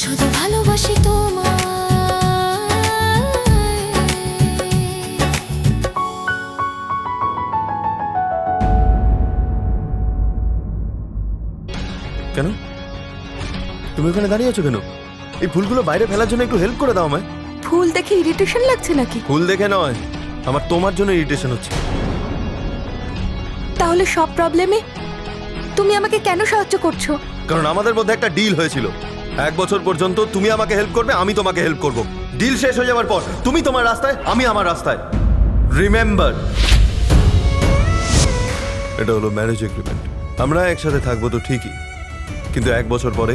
শুধু ভালোবাসি তোমায়। কেন তুমি ওখানে দাঁড়িয়ে আছো কেন? এই ফুলগুলো বাইরে ফেলার জন্য একটু হেল্প করে দাও আমায়। ফুল দেখে ইরিটেশন লাগছে নাকি? ফুল দেখে নয়, আমার তোমার জন্য ইরিটেশন হচ্ছে। তাহলে সব প্রবলেমে তুমি আমাকে কেন সাহায্য করছো? কারণ আমাদের মধ্যে একটা ডিল হয়েছিল, 1 বছর পর্যন্ত তুমি আমাকে হেল্প করবে, আমি তোমাকে হেল্প করব। ডিল শেষ হয়ে যাওয়ার পর তুমি তোমার রাস্তায়, আমি আমার রাস্তায়। রিমেম্বার, এটা হলো ম্যারেজ এগ্রিমেন্ট। আমরা একসাথে থাকবো তো ঠিকই, কিন্তু 1 বছর পরে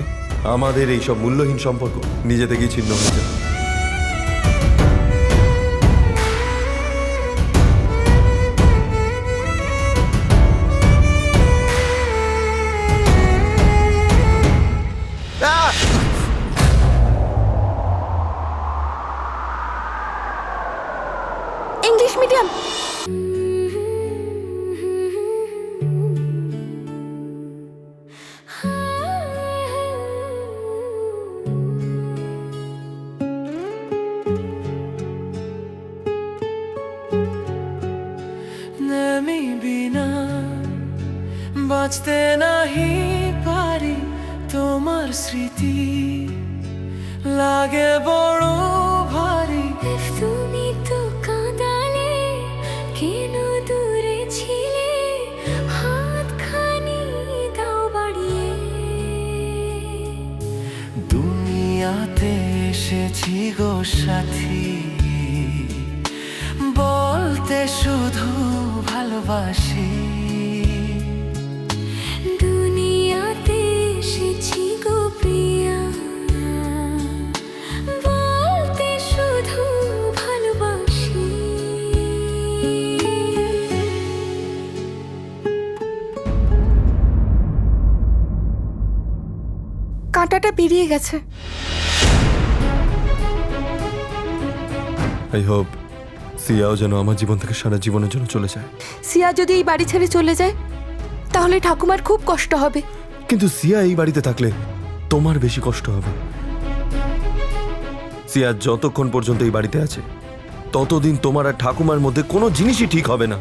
আমাদের এই সব মূল্যহীন সম্পর্ক নিজে থেকেই ছিন্ন হয়ে যাবে। English medium. আমি বিনা বাঁচতে নাহি পারি, তোমার স্মৃতি লাগে বড় ভারী। তুমি তো কাঁদালে, কেন দূরে ছিলে, হাতখানি দাও বাড়িয়ে। দুনিয়াতে এসেছি গো সাথী, বলতে শুধু ভালোবাসি। দুনিয়াতে এসেছি গো প্রিয়া, বলতে শুধু ভালোবাসি। কাঁটাটা বেরিয়ে গেছে। আই হোপ সিয়াও যেন আমার জীবন থেকে সারা জীবনের জন্য চলে যায়। সিয়া যদি এই বাড়ি ছেড়ে চলে যায় তাহলে ঠাকুমার খুব কষ্ট হবে। কিন্তু সিয়া এই বাড়িতে থাকলে তোমার বেশি কষ্ট হবে। সিয়া যতক্ষণ পর্যন্ত এই বাড়িতে আছে ততদিন তোমার আর ঠাকুমার মধ্যে কোনো জিনিসই ঠিক হবে না।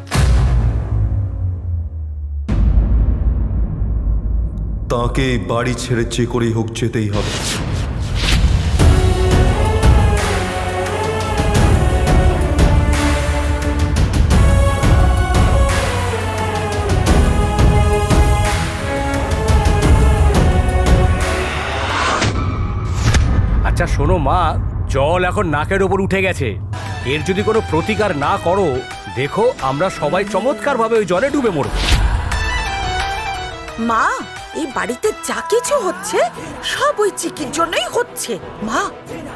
তাকে এই বাড়ি ছেড়ে যে করেই হোক যেতেই হবে। আচ্ছা শোনো মা, জল এখন নাকের ওপর উঠে গেছে, এর যদি কোনো প্রতিকার না করো দেখো আমরা সবাই চমৎকারভাবে ওই জলে ডুবে মরব। মা, এই বাড়িতে যা কিছু হচ্ছে সব ওই চিকির জন্যই হচ্ছে। মা,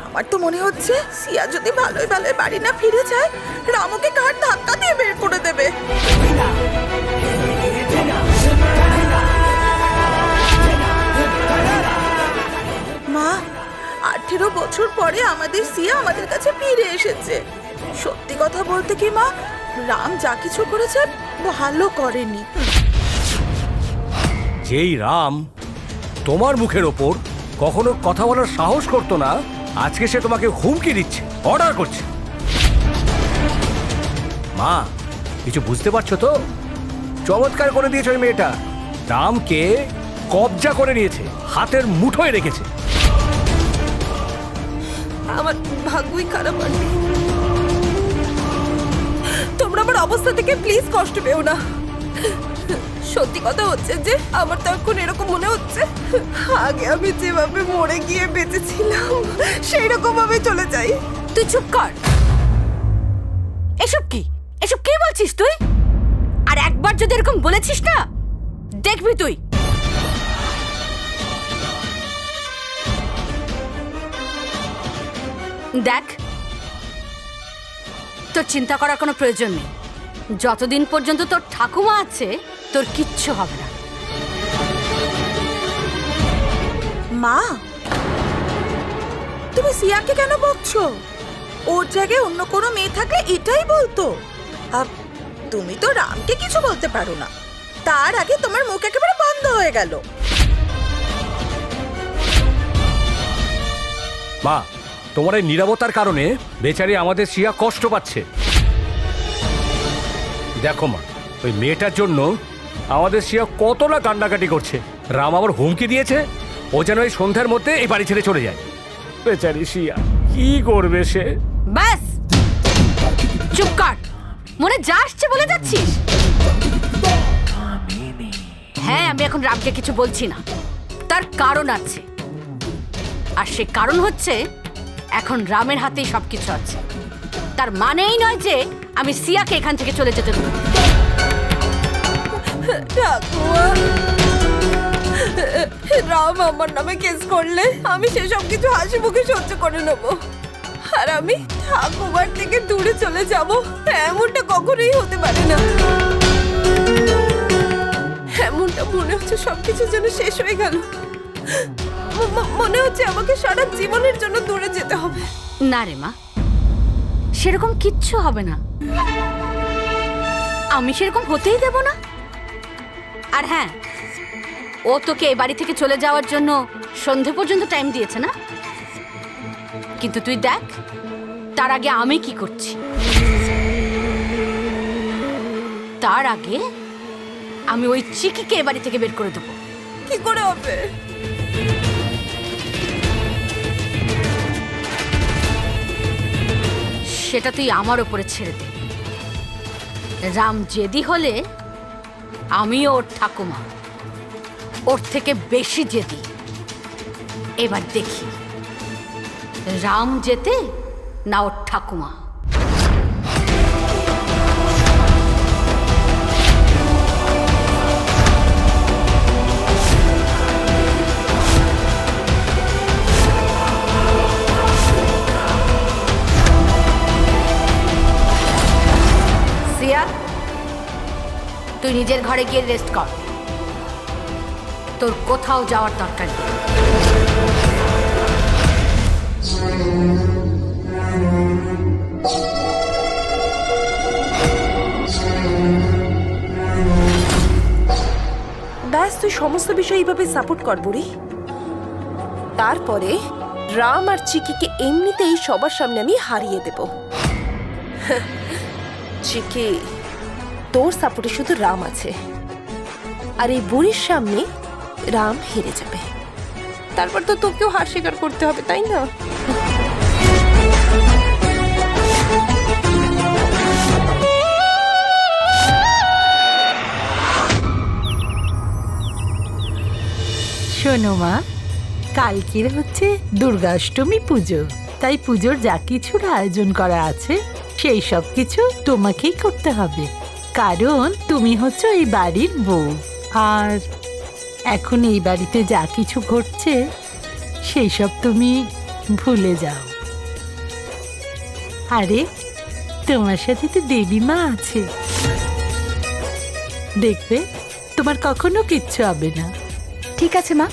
আমার তো মনে হচ্ছে সিয়া যদি ভালোই ভালোই বাড়ি না ফিরে যায়, রামুকে ঘাট ধাক্কা দিয়ে বের করে দেবে। মা, 18 বছর পরে আমাদের সিয়া আমাদের কাছে ফিরে এসেছে। সত্যি কথা বলতে কি মা, রাম যা কিছু করেছে ভালো করেনি। যেই রাম তোমার মুখের ওপর কখনো কথা বলার সাহস করতো না, আজকে সে তোমাকে হুমকি দিচ্ছে, অর্ডার করছে। মা কিছু বুঝতে পারছো তো? চমৎকার করে দিয়েছে ওই মেয়েটা, রামকে কবজা করে নিয়েছে, হাতের মুঠোয় রেখেছে। আমার ভাগ্যই খারাপ আছে। তোমরা আমার অবস্থা থেকে প্লিজ কষ্ট পেও না। সত্যি কথা হচ্ছে যে আমার তো এখন এরকম মনে হচ্ছে আগে আমি যেভাবে মরে গিয়ে বেঁচেছিলাম সেই রকম ভাবে চলে যাই। তুই চুপ কর। এসব কি বলছিস তুই? আর একবার যদি এরকম বলেছিস না, দেখবি তুই। দেখ, তোর চিন্তা করার কোনো প্রয়োজন নেই। যতদিন পর্যন্ত তোর ঠাকুমা আছে তোর কিচ্ছু হবে না। মা, তুমি সিয়াকে কেন বকছো? ওর জায়গায় অন্য কোনো মেয়ে থাকলে এটাই বলতো। তুমি তো রামকে কিছু বলতে পারো না, তার আগে তোমার মুখ একেবারে বন্ধ হয়ে গেল। মা, তোমার এই নীরবতার কারণে বেচারি আমাদের সিয়া কষ্ট পাচ্ছে। দেখো মা, ওই মেয়েটার জন্য আমাদের সিয়া কত না কান্নাকাটি করছে। রাম আবার হুমকি দিয়েছে ও যেন এই সন্ধ্যার মধ্যে এই বাড়ি ছেড়ে চলে যায়। বেচারি সিয়া কি করবে সে? ব্যাস, চুপ কর। মনে যা আসছে বলে যাচ্ছিস। হ্যাঁ, আমি এখন রামকে কিছু বলছি না, তার কারণ আছে। আর সে কারণ হচ্ছে এখন রামের হাতেই সবকিছু আছে। তার মানেই নয় যে আমি সিয়াকে এখান থেকে চলে যেতে দেবো। ঠাকুমা, রাম আমার নামে কেস করলে আমি সেসব কিছু হাসি মুখে সহ্য করে নেব, আর আমি ঠাকুমার থেকে দূরে চলে যাব, এমনটা কখনোই হতে পারে না। এমনটা মনে হচ্ছে সবকিছু যেন শেষ হয়ে গেল। মনে হচ্ছে আমাকে সারা জীবনের জন্য দূরে যেতে হবে। না রে মা, সেরকম কিচ্ছু হবে না। আমি সেরকম হতেই দেব না। আর হ্যাঁ, ও তোকে এই বাড়ি থেকে চলে যাওয়ার জন্য সন্ধে পর্যন্ত টাইম দিয়েছে না? কিন্তু তুই দেখ তার আগে আমি কি করছি। তার আগে আমি ওই চিকিকে এ বাড়ি থেকে বের করে দেবো। কি করে হবে? সেটা তুই আমার ওপরে ছেড়ে দে। রাম জেদি হলে আমিও ওর ঠাকুমা, ওর থেকে বেশি জেদি। এবার দেখি রাম যেতে না ওর ঠাকুমা। সিয়া, তুই নিজের ঘরে গিয়ে রেস্ট কর। তোর কোথাও যাওয়ার দরকার নেই। ব্যাস, তুই সমস্ত বিষয় এইভাবে সাপোর্ট কর বুড়ি। তারপরে রাম আর চিকিকে এমনিতেই সবার সামনে আমি হারিয়ে দেব। চিকি, তোর সাপোর্টে শুধু রাম আছে, আর এই বুড়ির সামনে রাম হেরে যাবে। তারপর তো তোকেও হার স্বীকার করতে হবে, তাই না? শোনো মা, কালকের হচ্ছে দুর্গাষ্টমী পুজো, তাই পুজোর যা কিছুর আয়োজন করা আছে সেই সব কিছু তোমাকেই করতে হবে, কারণ তুমি হচ্ছে এই বাড়ির বউ। আর এখন এই বাড়িতে যা কিছু ঘটছে সেই সব তুমি ভুলে যাও। আরে তোমার সাথে তো দেবী মা আছে, দেখবে তোমার কখনো কিচ্ছু হবে না। ঠিক আছে মা।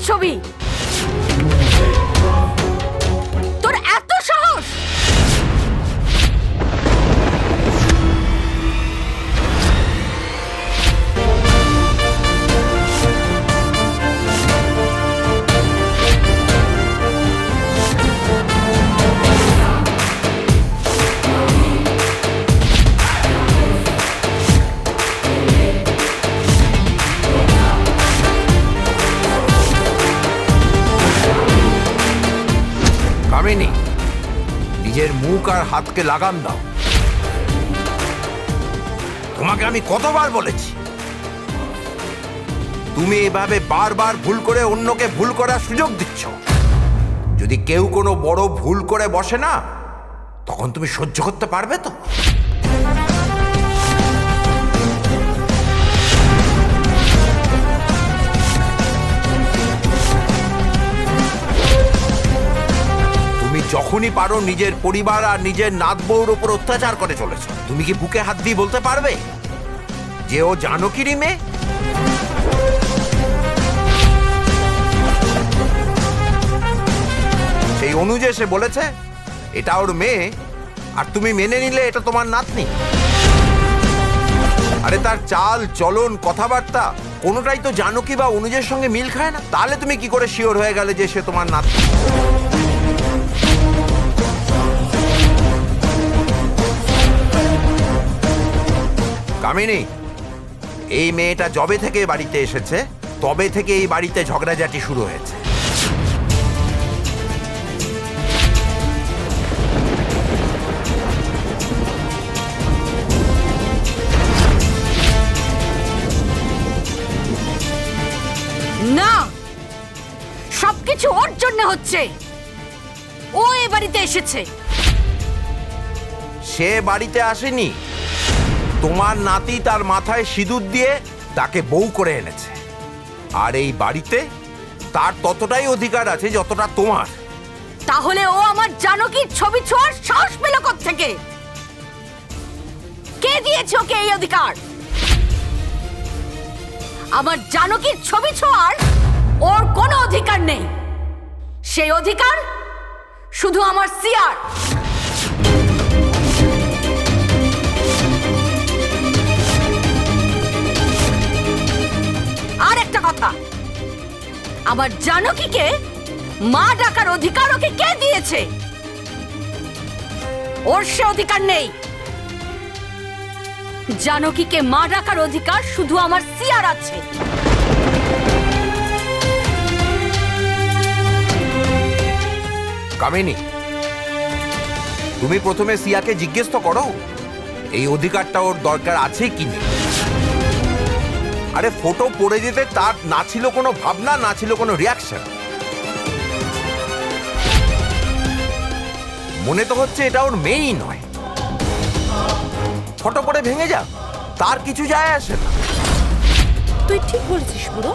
ছবি। তোর এত সাহস! কামিনী, নিজের মুখ আর হাতকে লাগাম দাও। তোমাকে আমি কতবার বলেছি, তুমি এভাবে বারবার ভুল করে অন্যকে ভুল করার সুযোগ দিচ্ছ। যদি কেউ কোনো বড় ভুল করে বসে না, তখন তুমি সহ্য করতে পারবে তো? যখনই পারো নিজের পরিবার আর নিজের নাত বউর উপর অত্যাচার করে চলেছ। তুমি কি বুকে হাত দিয়ে বলতে পারবে যে ও জানকীরই মেয়ে? সেই অনুজে সে বলেছে এটা ওর মেয়ে, আর তুমি মেনে নিলে এটা তোমার নাতনি। আরে তার চাল চলন কথাবার্তা কোনোটাই তো জানকী বা অনুজের সঙ্গে মিল খায় না। তাহলে তুমি কি করে শিওর হয়ে গেলে যে সে তোমার নাতনি? কামিনী, এই মেয়েটা যবে থেকে বাড়িতে এসেছে তবে থেকে এই বাড়িতে ঝগড়াঝাটি শুরু হয়েছে। না, সবকিছু ওর জন্য হচ্ছে। ও এ বাড়িতে এসেছে। সে বাড়িতে আসেনি, তোমার নাতি তার মাথায় সিঁদুর দিয়ে তাকে বউ করে এনেছে। আর এই বাড়িতে তার ততটাই অধিকার আছে যতটা তোমার। তাহলে ও আমার জানকীর ছবি ছোঁয়ার সাহস পেল কোত্থেকে? কে দিয়েছে ওকে এই অধিকার? আমার জানকীর ছবি ছোঁয়ার ওর কোনো অধিকার নেই। সেই অধিকার শুধু আমার সিয়ার। আর একটা কথা, আমার জানকীকে মা ডাকার অধিকার ওকে কে দিয়েছে? ওর সে অধিকার নেই। জানকীকে মা ডাকার অধিকার শুধু আমার সিয়ার আছে। কামিনী, তুমি প্রথমে সিয়াকে জিজ্ঞেস তো করো এই অধিকারটা ওর দরকার আছে কি নেই। আরে ফটো পড়ে যেতে তার না ছিল কোনো ভাবনা, না ছিল কোনো রিয়াকশন। মনে তো হচ্ছে এটা ওর মেয়েই নয়। ফটো পড়ে ভেঙে যা, তার কিছু যায় আসে না। তুই ঠিক বলেছিস বুড়ো।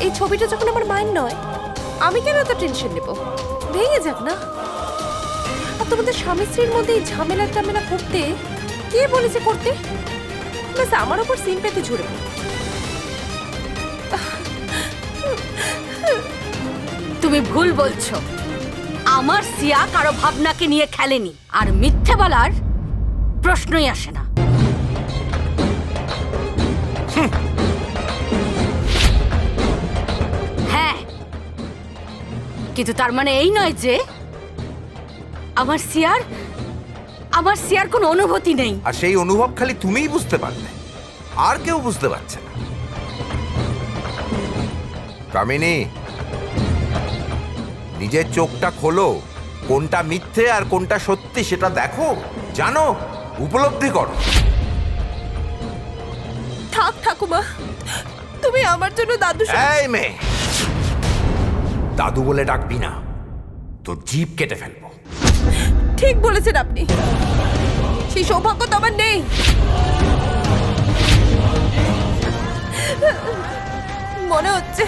এই ছবিটা যখন আমার মায়ের নয়, আমি কেন এত টেনশন নেব? ভেঙে যাক না। আর তোমাদের স্বামী স্ত্রীর মধ্যে এই ঝামেলা করতে কে বলেছে করতে? ব্যাস আমার ওপর সিম্প্যাথি ঝরে পড়ে। তুমি ভুল বলছো। আমার সিয়া কারো ভাবনাকে নিয়ে খেলেনি, আর মিথ্যে বলার প্রশ্নই আসে না। হ্যাঁ, কিন্তু তার মানে এই নয় যে আমার সিয়ার কোনো অনুভূতি নেই। আর সেই অনুভব খালি তুমিই বুঝতে পারলে, আর কেউ বুঝতে পারছে না। কামিনী, নিজের চোখটা খোলো। কোনটা মিথ্যে আর কোনটা সত্যি সেটা দেখো, জানো, উপলব্ধি করো। থাক ঠাকুমা, তুমি আমার জন্য দাদু। এই মেয়ে, দাদু বলে ডাকবি না, তোর জিভ কেটে ফেলবো। ঠিক বলেছেন আপনি। সেই সৌভাগ্য তো আমার নেই। মনে হচ্ছে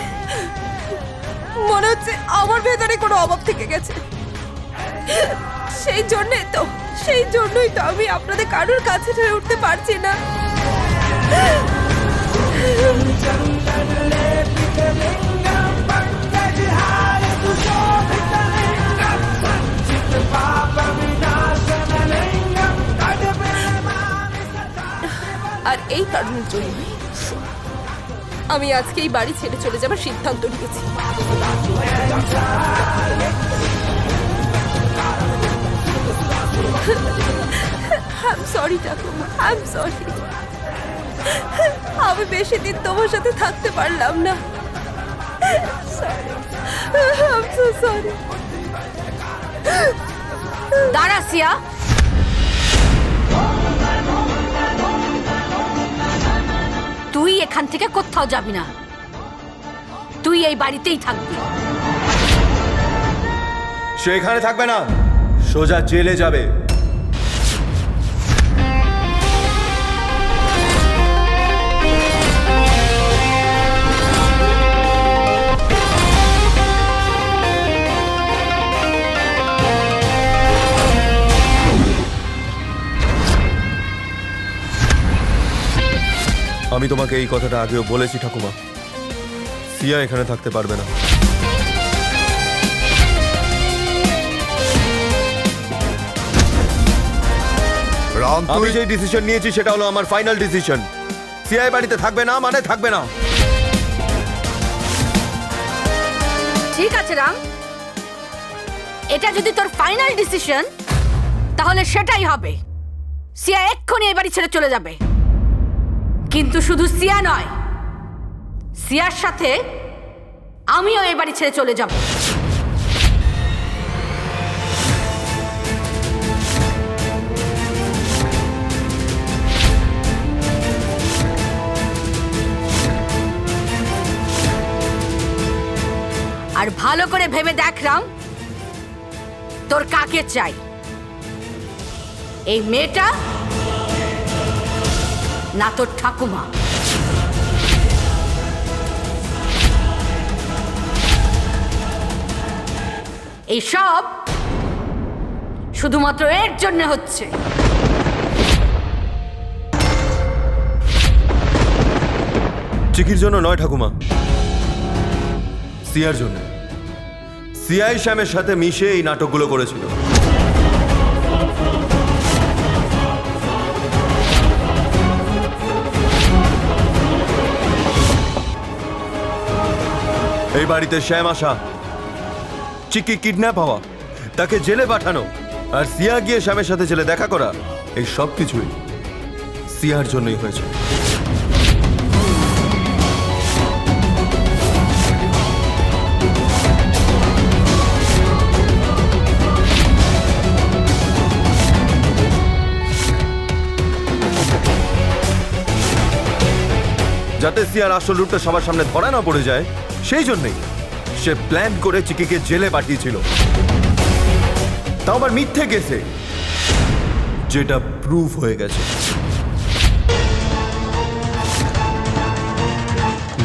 আমার ভেতরে কোনো অভাব থেকে গেছে। সেই জন্যই তো আমি আপনাদের কারোর কাছে হয়ে উঠতে পারছি না। আমি আজকে এই বাড়ি ছেড়ে চলে যাবার সিদ্ধান্ত নিয়েছি। I'm sorry ঠাকুমা, I'm sorry। আমি বেশি দিন তোমার সাথে থাকতে পারলাম না। Sorry, I'm so sorry। দাঁড়া সিয়া, তুই এখান থেকে কোথাও যাবি না, তুই এই বাড়িতেই থাকবি। সে এখানে থাকবে না, সোজা জেলে যাবে। আমি তোমাকে এই কথাটা আগেও বলেছি ঠাকুমা, সিয়া এখানে থাকতে পারবে না। আমি যে ডিসিশন নিয়েছি সেটা হলো আমার ফাইনাল ডিসিশন। সিয়া এই বাড়িতে থাকবে না মানে থাকবে না। ঠিক আছে রাম, এটা যদি তোর ফাইনাল ডিসিশন তাহলে সেটাই হবে। সিয়া এক্ষুনি এই বাড়ি ছেড়ে চলে যাবে, কিন্তু শুধু সিয়া নয়, সিয়ার সাথে আমিও এই বাড়ি ছেড়ে চলে যাব। আর ভালো করে ভেবে দেখ রাম, তোর কাকে চাই, এই মেয়েটা না তোর ঠাকুমা? এই সব শুধুমাত্র এর জন্য হচ্ছে। চিকির জন্য নয় ঠাকুমা, সিয়ার জন্য। সিয়াই শ্যামের সাথে মিশে এই নাটকগুলো করেছিল। এই বাড়িতে শ্যাম আসা, চিকি কিডন্যাপ হওয়া, তাকে জেলে পাঠানো, আর সিয়া গিয়ে শ্যামের সাথে জেলে দেখা করা, এই সব কিছুই সিয়ার জন্যই হয়েছে। যাতে সিয়ার আসল রূপটা সবার সামনে ধরা না পড়ে যায়, সেই জন্যই সে প্ল্যান করে চিকিকে জেলে পাঠিয়েছিল। তাও আবার মিথ্যে গেছে, যেটা প্রুফ হয়ে গেছে।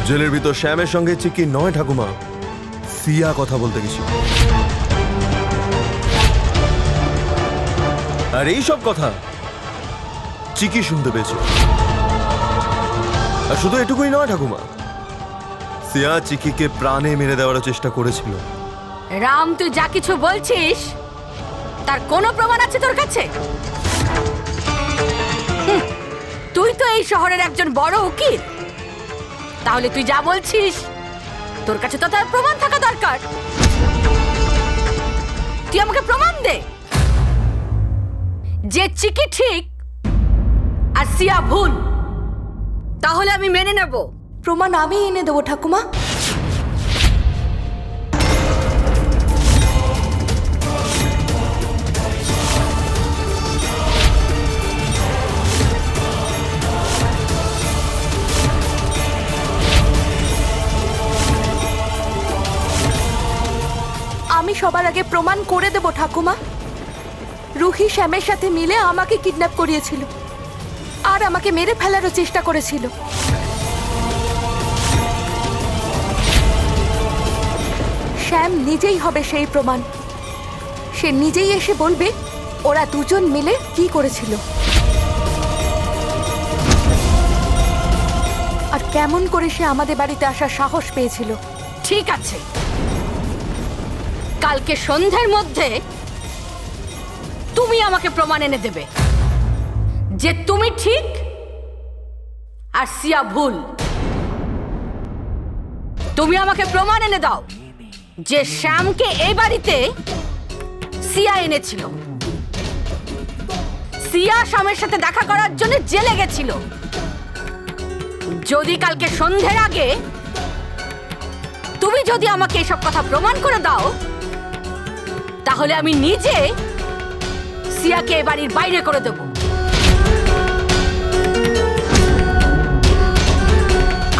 জেলের ভিতর শ্যামের সঙ্গে চিকি নয় ঠাকুমা, সিয়া কথা বলতে গেছিল। আর এই সব কথা চিকি শুনতে পেয়েছে। আর শুধু এটুকুই নয় ঠাকুমা, সিয়া চিকিকে প্রাণে মেরে দেওয়ার চেষ্টা করেছিল। রাম, তুই যা কিছু বলছিস তার কোনো প্রমাণ আছে তোর কাছে? তুই তো এই শহরের একজন বড় উকিল, তাহলে তুই যা বলছিস তোর কাছে তো তার প্রমাণ থাকা দরকার। তুই আমাকে প্রমাণ দে যে চিকি ঠিক আর সিয়া ভুল, তাহলে আমি মেনে নেব। প্রমাণ আমি এনে দেবো ঠাকুমা। আমি সবার আগে প্রমাণ করে দেব ঠাকুমা। রুহি শ্যামের সাথে মিলে আমাকে কিডন্যাপ করিয়েছিল আর আমাকে মেরে ফেলারও চেষ্টা করেছিল। শ্যাম নিজেই হবে সেই প্রমাণ। সে নিজেই এসে বলবে ওরা দুজন মিলে কি করেছিল আর কেমন করে সে আমাদের বাড়িতে আসার সাহস পেয়েছিল। ঠিক আছে, কালকে সন্ধ্যার মধ্যে তুমি আমাকে প্রমাণ এনে দেবে যে তুমি ঠিক আর সিয়া ভুল। তুমি আমাকে প্রমাণ এনে দাও যে শ্যামকে এই বাড়িতে সিয়া এনেছিল। সিয়া শ্যামের সাথে দেখা করার জন্য জেলে গেছিল। যদি কালকে সন্ধ্যের আগে তুমি যদি আমাকে এসব কথা প্রমাণ করে দাও, তাহলে আমি নিজে সিয়াকে এ বাড়ির বাইরে করে দেব।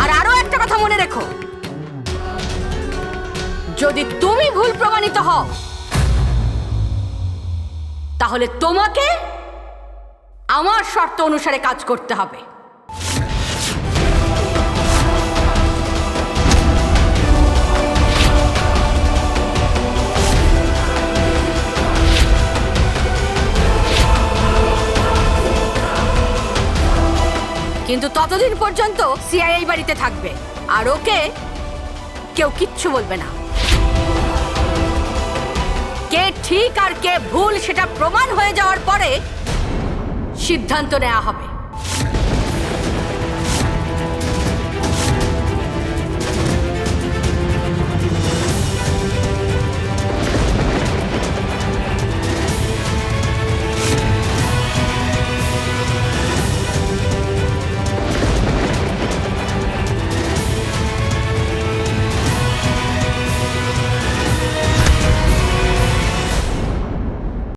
আর আরো একটা কথা মনে রেখো, যদি তুমি ভুল প্রমাণিত হও, তাহলে তোমাকে আমার শর্ত অনুসারে কাজ করতে হবে। কিন্তু ততদিন পর্যন্ত সিআইএ বাড়িতে থাকবে, আর ওকে কেউ কিচ্ছু বলবে না। কে ঠিক আর কে ভুল সেটা প্রমাণ হয়ে যাওয়ার পরে সিদ্ধান্ত নেওয়া হবে।